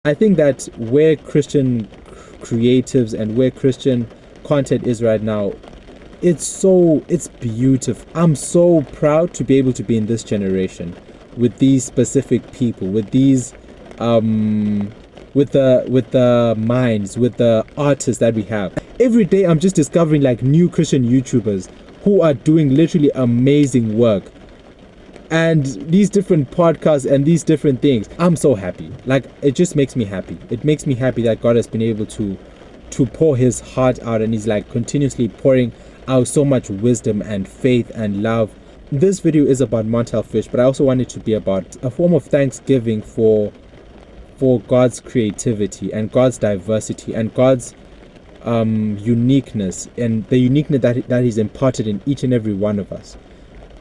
I think that where Christian creatives and where Christian content is right now, it's beautiful. I'm so proud to be able to be in this generation with these specific people, with these with the minds, with the artists that we have. Every day I'm just discovering like new Christian YouTubers who are doing literally amazing work, and these different podcasts and these different things. I'm so happy. Like, it just makes me happy. It makes me happy that God has been able to pour his heart out, and he's like continuously pouring out so much wisdom and faith and love. This video is about Montel Fish, but I also want it to be about a form of thanksgiving for God's creativity and God's diversity and God's uniqueness, and the uniqueness that he's imparted in each and every one of us.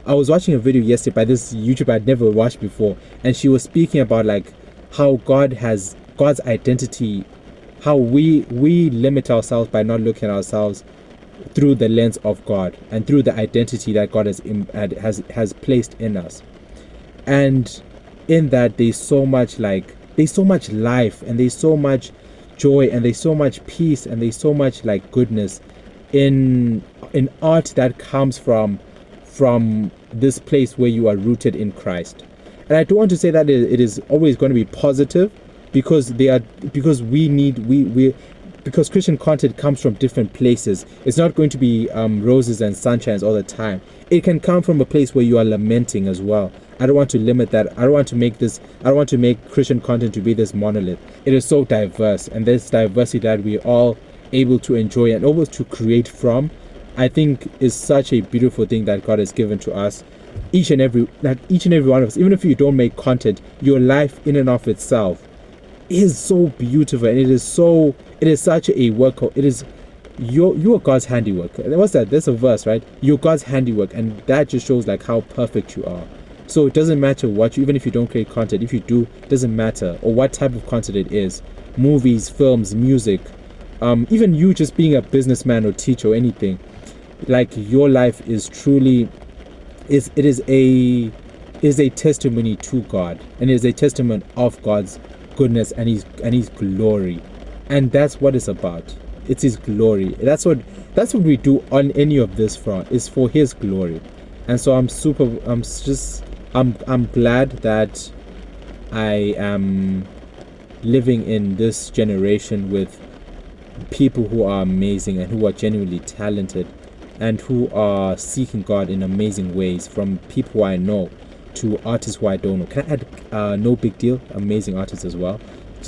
I was watching a video yesterday by this YouTuber I'd never watched before, and she was speaking about like how God has God's identity, how we limit ourselves by not looking at ourselves through the lens of God and through the identity that God has placed in us. And in that there's so much life, and there's so much joy, and there's so much peace, and there's so much like goodness in art that comes from this place where you are rooted in Christ. And I don't want to say that it is always going to be positive, because Christian content comes from different places. It's not going to be roses and sunshines all the time. It can come from a place where you are lamenting as well. I don't want to limit that. I don't want to make Christian content to be this monolith. It is so diverse, and this diversity that we're all able to enjoy and able to create from, I think, is such a beautiful thing that God has given to us. Each and every one of us, even if you don't make content, your life in and of itself is so beautiful, and it is such a work. It is you are God's handiwork. What's that? There's a verse, right? You're God's handiwork, and that just shows like how perfect you are. So it doesn't matter even if you don't create content. If you do, it doesn't matter, or what type of content it is: movies, films, music, even you just being a businessman or teacher or anything. Like, your life is truly is a testimony to God, and is a testament of God's goodness and his glory. And that's what it's about. It's his glory. That's what we do on any of this front, is for his glory. And so I'm glad that I am living in this generation with people who are amazing and who are genuinely talented and who are seeking God in amazing ways, from people who I know to artists who I don't know. Can I add No Big Deal, amazing artist as well.